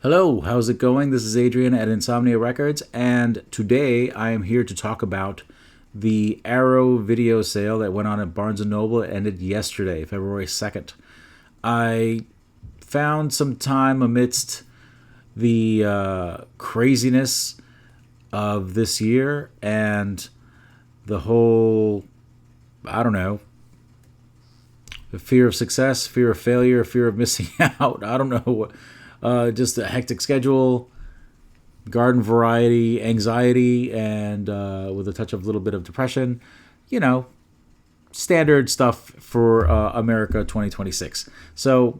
Hello, how's it going? This is Adrian at Insomnia Records, and today I am here to talk about the Arrow video sale that went on at Barnes & Noble. It ended yesterday, February 2nd. I found some time amidst the craziness of this year and the whole, I don't know, the fear of success, fear of failure, fear of missing out. I don't know. Just a hectic schedule, garden variety, anxiety, and with a touch of a little bit of depression. You know, standard stuff for America 2026. So,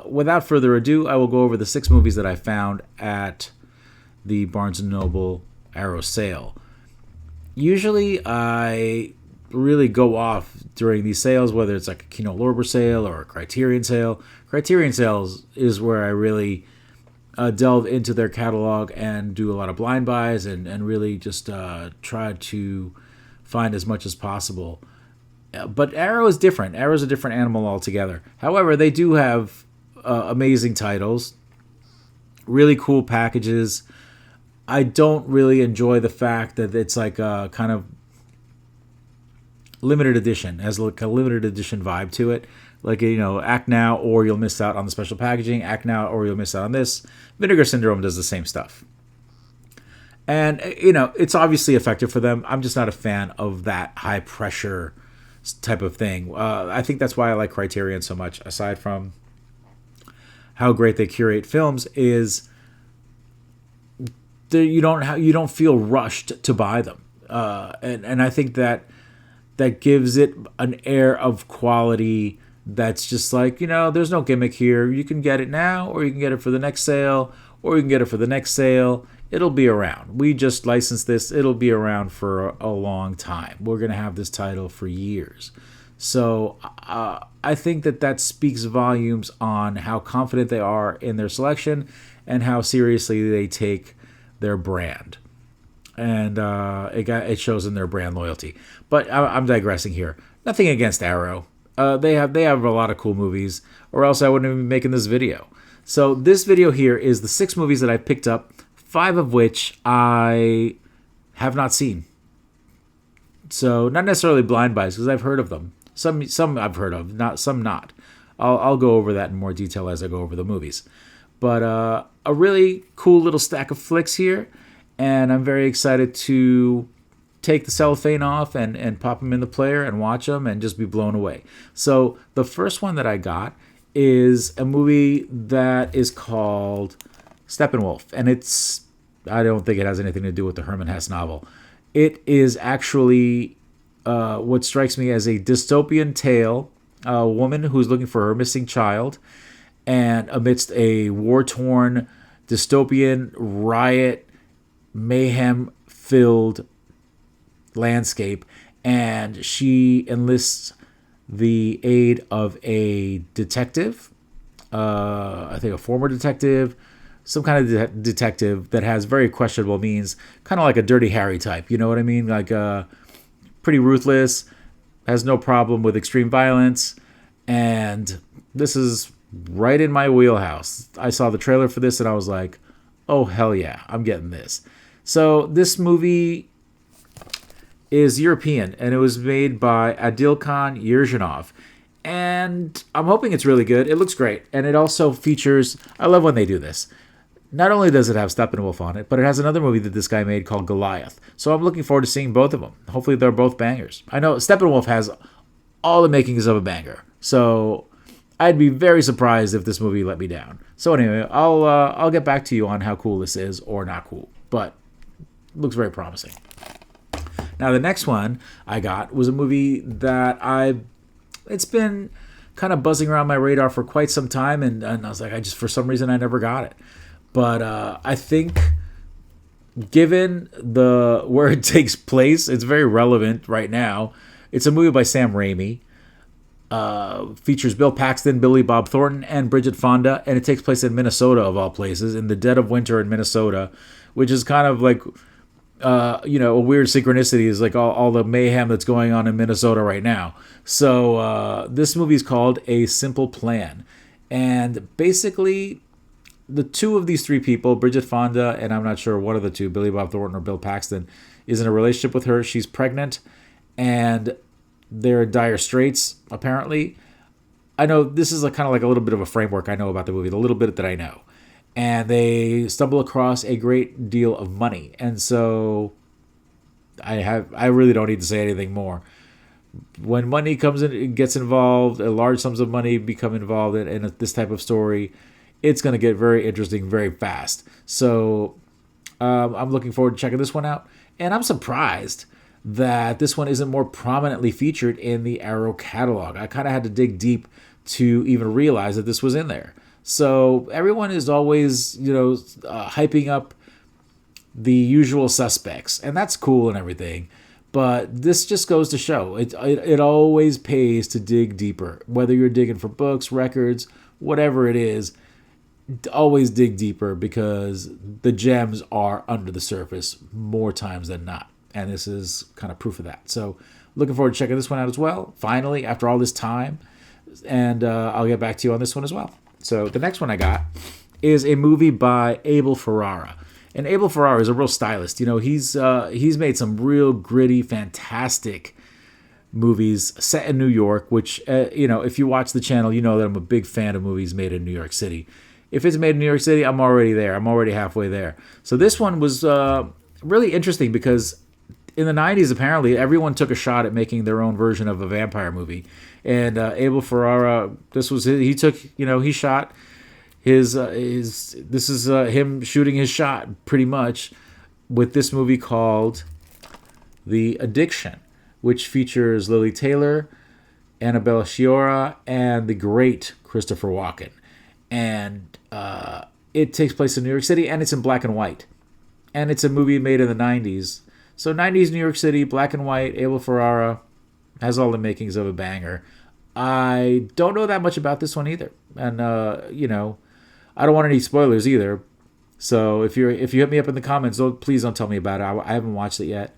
without further ado, I will go over the 6 movies that I found at the Barnes & Noble Arrow sale. Usually, I really go off during these sales, whether it's like a Kino Lorber sale or a Criterion sale. Criterion sales is where I really delve into their catalog and do a lot of blind buys and really just try to find as much as possible. But Arrow is different. Arrow is a different animal altogether. However, they do have amazing titles, really cool packages. I don't really enjoy the fact that it's like a kind of limited edition, has like a limited edition vibe to it. Like, act now or you'll miss out on the special packaging, act now or you'll miss out on this. Vinegar Syndrome does the same stuff. And, it's obviously effective for them. I'm just not a fan of that high pressure type of thing. I think that's why I like Criterion so much, aside from how great they curate films, is you don't feel rushed to buy them. And I think that gives it an air of quality that's just like, there's no gimmick here. You can get it now, or you can get it for the next sale, or you can get it for the next sale. It'll be around. We just licensed this. It'll be around for a long time. We're going to have this title for years. So I think that speaks volumes on how confident they are in their selection and how seriously they take their brand. And it shows in their brand loyalty. But I'm digressing here. Nothing against Arrow. They have a lot of cool movies, or else I wouldn't be making this video. So this video here is the 6 movies that I picked up, 5 of which I have not seen. So not necessarily blind buys, because I've heard of them. Some I've heard of, some not. I'll go over that in more detail as I go over the movies. But a really cool little stack of flicks here. And I'm very excited to take the cellophane off and pop them in the player and watch them and just be blown away. So the first one that I got is a movie that is called Steppenwolf. And I don't think it has anything to do with the Herman Hesse novel. It is actually what strikes me as a dystopian tale. A woman who's looking for her missing child. And amidst a war-torn dystopian riot mayhem-filled landscape, and she enlists the aid of a detective, I think a former detective, some kind of detective that has very questionable means, kind of like a Dirty Harry type, you know what I mean? Like pretty ruthless, has no problem with extreme violence, and this is right in my wheelhouse. I saw the trailer for this and I was like, oh hell yeah, I'm getting this. So this movie is European, and it was made by Adilkan Yurjanov. And I'm hoping it's really good. It looks great. And it also features, I love when they do this. Not only does it have Steppenwolf on it, but it has another movie that this guy made called Goliath. So I'm looking forward to seeing both of them. Hopefully they're both bangers. I know Steppenwolf has all the makings of a banger. So I'd be very surprised if this movie let me down. So anyway, I'll get back to you on how cool this is or not cool. But it looks very promising. Now, the next one I got was a movie that it's been kind of buzzing around my radar for quite some time, and I was like, for some reason, I never got it. But I think, given where it takes place, it's very relevant right now. It's a movie by Sam Raimi. Features Bill Paxton, Billy Bob Thornton, and Bridget Fonda, and it takes place in Minnesota, of all places, in the dead of winter in Minnesota, which is kind of like a weird synchronicity, is like all the mayhem that's going on in Minnesota right now. So this movie is called A Simple Plan. And basically, the two of these three people, Bridget Fonda, and I'm not sure one of the two, Billy Bob Thornton or Bill Paxton, is in a relationship with her. She's pregnant, and they're in dire straits, apparently. I know this is kind of like a little bit of a framework I know about the movie, the little bit that I know. And they stumble across a great deal of money. And so I really don't need to say anything more. When money comes in, it gets involved, large sums of money become involved in this type of story, it's going to get very interesting very fast. So I'm looking forward to checking this one out. And I'm surprised that this one isn't more prominently featured in the Arrow catalog. I kind of had to dig deep to even realize that this was in there. So everyone is always, hyping up the usual suspects, and that's cool and everything. But this just goes to show it always pays to dig deeper. Whether you're digging for books, records, whatever it is, always dig deeper because the gems are under the surface more times than not. And this is kind of proof of that. So looking forward to checking this one out as well. Finally, after all this time. And I'll get back to you on this one as well. So the next one I got is a movie by Abel Ferrara. And Abel Ferrara is a real stylist. He's made some real gritty, fantastic movies set in New York, which, if you watch the channel, you know that I'm a big fan of movies made in New York City. If it's made in New York City, I'm already there. I'm already halfway there. So this one was really interesting because in the 90s, apparently, everyone took a shot at making their own version of a vampire movie. And Abel Ferrara, he shot this is him shooting his shot pretty much with this movie called The Addiction, which features Lily Taylor, Annabella Sciorra, and the great Christopher Walken. And it takes place in New York City, and it's in black and white. And it's a movie made in the 90s. So 90s New York City, black and white, Abel Ferrara has all the makings of a banger. I don't know that much about this one either. And, I don't want any spoilers either. So if you hit me up in the comments, please don't tell me about it. I haven't watched it yet.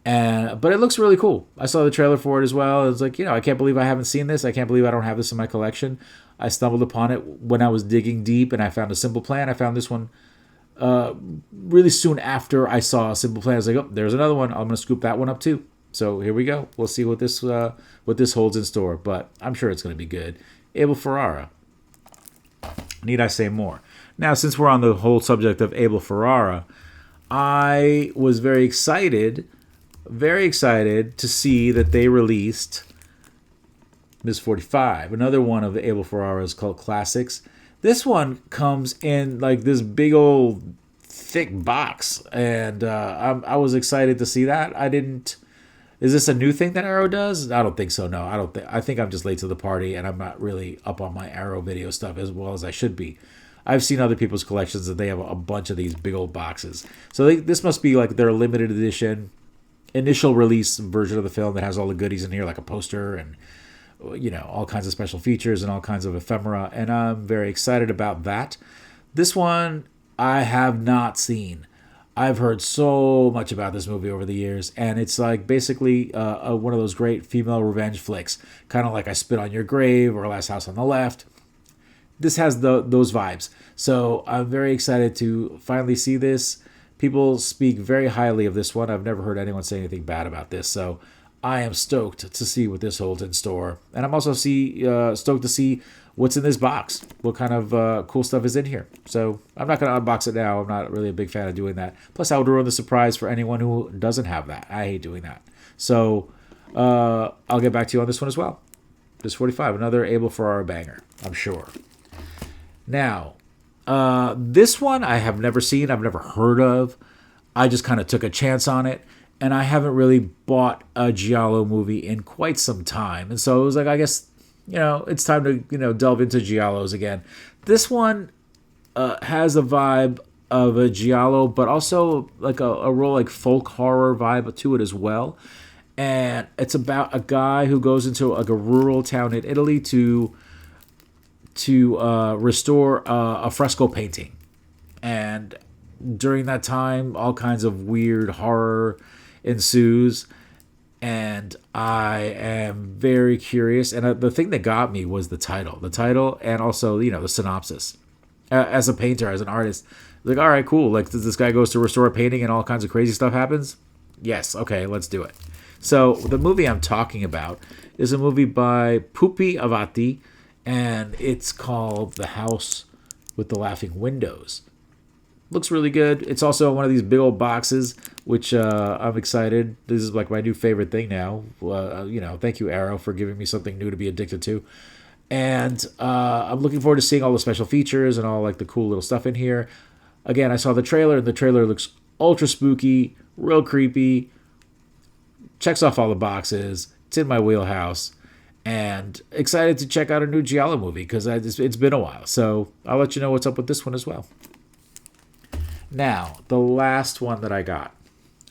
But it looks really cool. I saw the trailer for it as well. It was like, I can't believe I haven't seen this. I can't believe I don't have this in my collection. I stumbled upon it when I was digging deep, and I found A Simple Plan. I found this one really soon after I saw A Simple Plan. I was like, oh, there's another one. I'm going to scoop that one up too. So here we go. We'll see what this holds in store. But I'm sure it's going to be good. Abel Ferrara. Need I say more? Now, since we're on the whole subject of Abel Ferrara, I was very excited to see that they released Ms. 45, another one of Abel Ferrara's cult classics. This one comes in like this big old thick box, and I was excited to see that. Is this a new thing that Arrow does? I don't think so. No, I don't think. I think I'm just late to the party, and I'm not really up on my Arrow video stuff as well as I should be. I've seen other people's collections that they have a bunch of these big old boxes. So this must be like their limited edition, initial release version of the film that has all the goodies in here, like a poster and all kinds of special features and all kinds of ephemera. And I'm very excited about that. This one I have not seen. I've heard so much about this movie over the years, and it's like basically one of those great female revenge flicks, kind of like I Spit on Your Grave or Last House on the Left. This has those vibes, so I'm very excited to finally see this. People speak very highly of this one. I've never heard anyone say anything bad about this, so I am stoked to see what this holds in store, and I'm also stoked to see what's in this box. What kind of cool stuff is in here? So I'm not going to unbox it now. I'm not really a big fan of doing that. Plus, I would ruin the surprise for anyone who doesn't have that. I hate doing that. So I'll get back to you on this one as well. This 45, another Abel Ferrara banger, I'm sure. Now, this one I have never seen. I've never heard of. I just kind of took a chance on it. And I haven't really bought a Giallo movie in quite some time. And so it was like, I guess, it's time to, delve into Giallos again. This one has a vibe of a Giallo, but also like a real like folk horror vibe to it as well. And it's about a guy who goes into like a rural town in Italy to restore a fresco painting. And during that time, all kinds of weird horror ensues. And I am very curious. And the thing that got me was the title and also, the synopsis. as a painter, as an artist. Like, all right, cool. Like, this guy goes to restore a painting and all kinds of crazy stuff happens. Yes, okay, let's do it. So the movie I'm talking about is a movie by Pupi Avati, and it's called The House with the Laughing Windows. Looks really good. It's also one of these big old boxes, which I'm excited. This is like my new favorite thing now. Thank you, Arrow, for giving me something new to be addicted to. And I'm looking forward to seeing all the special features and all like the cool little stuff in here. Again, I saw the trailer, and the trailer looks ultra spooky, real creepy, checks off all the boxes. It's in my wheelhouse, and excited to check out a new Giallo movie because it's been a while. So I'll let you know what's up with this one as well. Now, the last one that I got,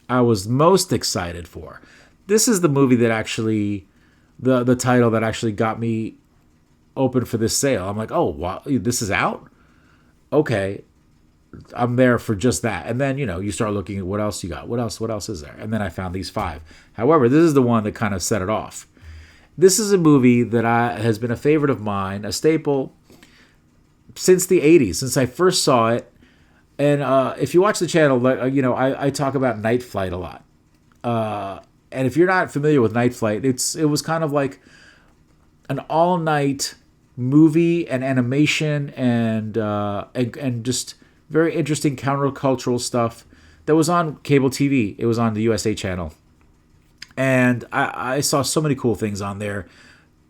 I was most excited for. This is the movie that actually, the title that actually got me open for this sale. I'm like, oh, wow, this is out? Okay, I'm there for just that. And then, you start looking at what else you got. What else is there? And then I found these 5. However, this is the one that kind of set it off. This is a movie that has been a favorite of mine, a staple since the 80s, since I first saw it. And if you watch the channel, I talk about Night Flight a lot. And if you're not familiar with Night Flight, it was kind of like an all-night movie and animation and just very interesting countercultural stuff that was on cable TV. It was on the USA channel. And I saw so many cool things on there.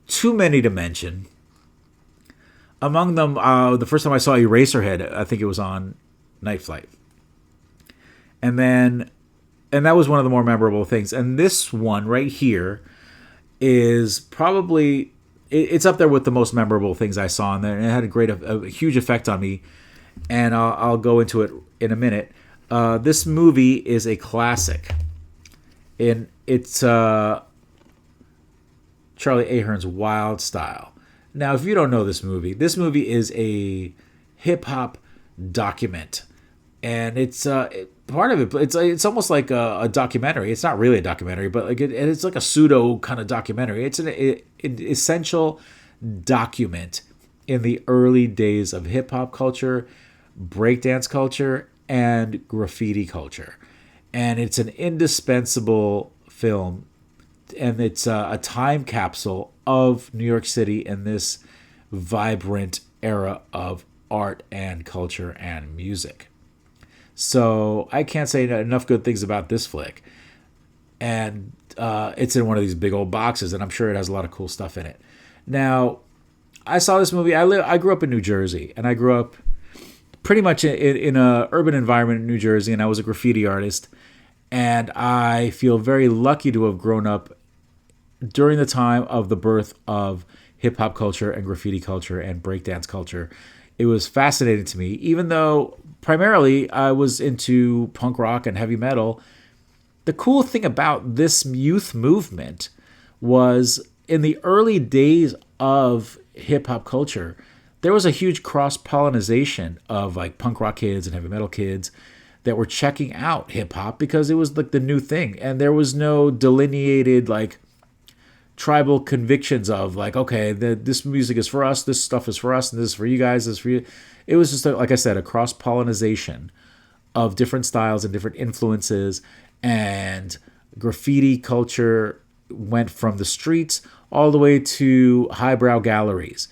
Too many to mention. Among them, the first time I saw Eraserhead, I think it was on Night Flight. And that was one of the more memorable things. And this one right here is probably, it's up there with the most memorable things I saw in there. And it had a huge effect on me. And I'll go into it in a minute. This movie is a classic. And it's Charlie Ahern's Wild Style. Now, if you don't know this movie is a hip-hop document. And it's part of it. It's almost like a documentary. It's not really a documentary, but it's like a pseudo kind of documentary. It's an essential document in the early days of hip hop culture, breakdance culture, and graffiti culture. And it's an indispensable film, and it's a time capsule of New York City in this vibrant era of art and culture and music. So I can't say enough good things about this flick. And it's in one of these big old boxes, and I'm sure it has a lot of cool stuff in it. Now, I saw this movie. I grew up in New Jersey, and I grew up pretty much in a urban environment in New Jersey, and I was a graffiti artist. And I feel very lucky to have grown up during the time of the birth of hip-hop culture and graffiti culture and breakdance culture. It was fascinating to me, even though primarily I was into punk rock and heavy metal. The cool thing about this youth movement was in the early days of hip-hop culture, there was a huge cross-pollination of like punk rock kids and heavy metal kids that were checking out hip-hop because it was like the new thing. And there was no delineated like tribal convictions of like, okay, this music is for us, this stuff is for us, and this is for you guys, this is for you. It was just, like I said, a cross-pollination of different styles and different influences, and graffiti culture went from the streets all the way to highbrow galleries.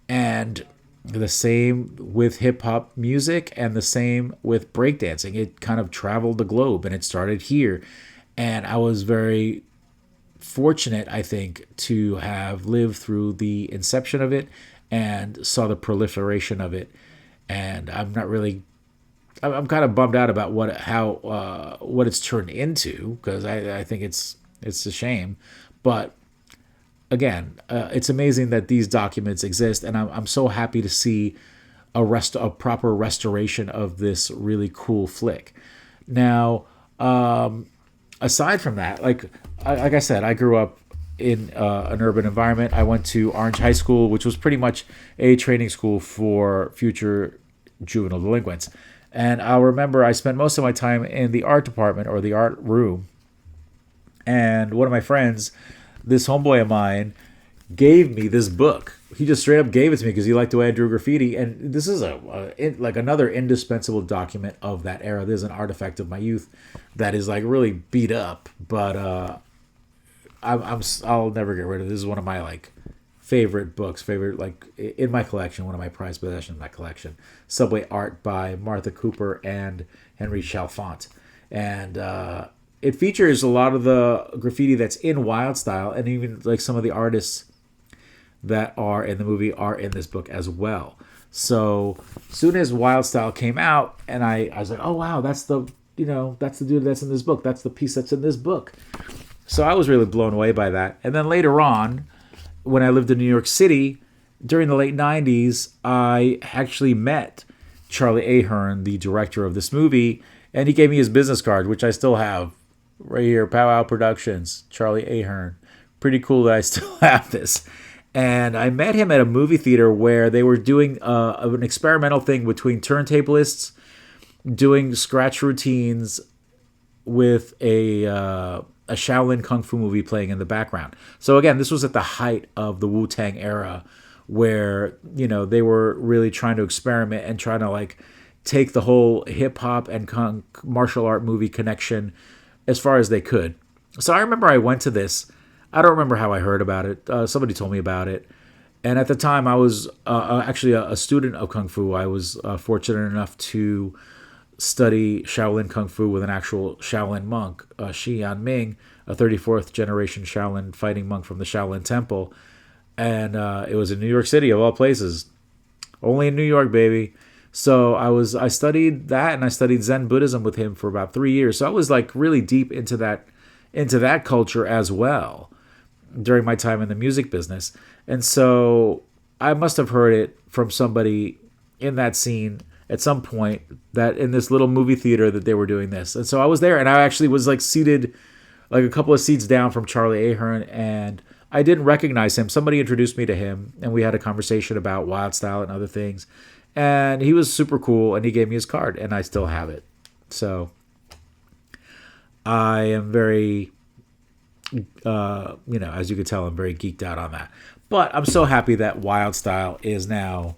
And the same with hip-hop music and the same with breakdancing. It kind of traveled the globe, and it started here. And I was very fortunate, I think, to have lived through the inception of it and saw the proliferation of it. And I'm kind of bummed out about what it's turned into, because I think it's a shame. But again, it's amazing that these documents exist, and I'm so happy to see a proper restoration of this really cool flick. Now, aside from that, like I said, I grew up in an urban environment. I went to Orange High School, which was pretty much a training school for future juvenile delinquents. And I'll remember I spent most of my time in the art department or the art room. And one of my friends, this homeboy of mine, gave me this book. he just straight up gave it to me because he liked the way I drew graffiti. And this is like another indispensable document of that era. There's an artifact of my youth that is like really beat up, but I'll never get rid of it. This is one of my like favorite books, favorite like in my collection, one of my prized possessions in my collection. Subway Art by Martha Cooper and Henry Chalfant, and it features a lot of the graffiti that's in Wild Style, and even like some of the artists that are in the movie are in this book as well. So soon as Wild Style came out, and I was like, oh wow, that's the that's the dude that's in this book. That's the piece that's in this book. So I was really blown away by that. And then later on, when I lived in New York City during the late 90s, I actually met Charlie Ahern, the director of this movie, and he gave me his business card, which I still have right here. Powwow Productions, Charlie Ahern. Pretty cool that I still have this. And I met him at a movie theater where they were doing an experimental thing between turntablists doing scratch routines with a Shaolin Kung Fu movie playing in the background. So again, this was at the height of the Wu-Tang era where, they were really trying to experiment and trying to like take the whole hip hop and martial art movie connection as far as they could. So I remember I went to this. I don't remember how I heard about it. Somebody told me about it. And at the time, I was actually a student of Kung Fu. I was fortunate enough to study Shaolin Kung Fu with an actual Shaolin monk, Shi Yanming, a 34th generation Shaolin fighting monk from the Shaolin Temple. And it was in New York City, of all places. Only in New York, baby. So I studied that, and I studied Zen Buddhism with him for about 3 years. So I was like really deep into that culture as well during my time in the music business. And so I must have heard it from somebody in that scene at some point that in this little movie theater that they were doing this. And so I was there, and I actually was like seated like a couple of seats down from Charlie Ahern, and I didn't recognize him. Somebody introduced me to him, and we had a conversation about Wild Style and other things. And he was super cool, and he gave me his card, and I still have it. So I am very, as you can tell, I'm very geeked out on that. But I'm so happy that Wild Style is now,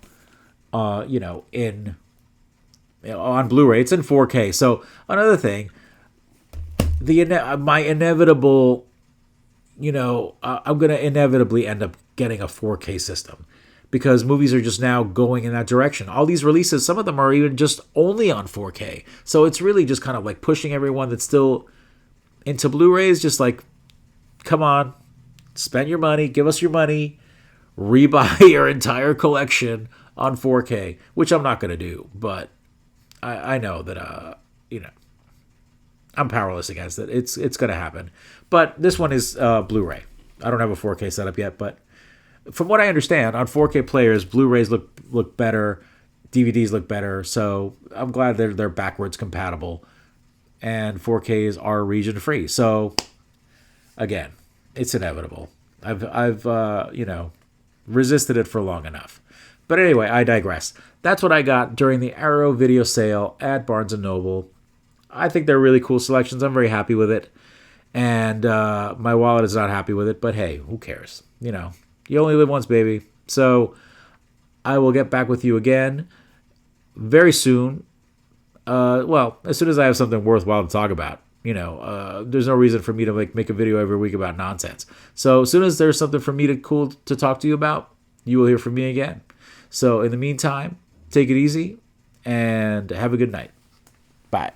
in on Blu-ray. It's in 4K. So another thing, my inevitable, I'm going to inevitably end up getting a 4K system because movies are just now going in that direction. All these releases, some of them are even just only on 4K. So it's really just kind of like pushing everyone that's still into Blu-rays, just like, come on, spend your money, give us your money, rebuy your entire collection on 4K, which I'm not going to do, but I know that, I'm powerless against it. It's going to happen. But this one is Blu-ray. I don't have a 4K setup yet, but from what I understand, on 4K players, Blu-rays look better, DVDs look better, so I'm glad they're backwards compatible, and 4Ks are region free. So again, it's inevitable. I've resisted it for long enough. But anyway, I digress. That's what I got during the Arrow video sale at Barnes & Noble. I think they're really cool selections. I'm very happy with it. And my wallet is not happy with it, but hey, who cares? You only live once, baby. So I will get back with you again very soon. As soon as I have something worthwhile to talk about. There's no reason for me to make a video every week about nonsense. So as soon as there's something for me to talk to you about, you will hear from me again. So in the meantime, take it easy and have a good night. Bye.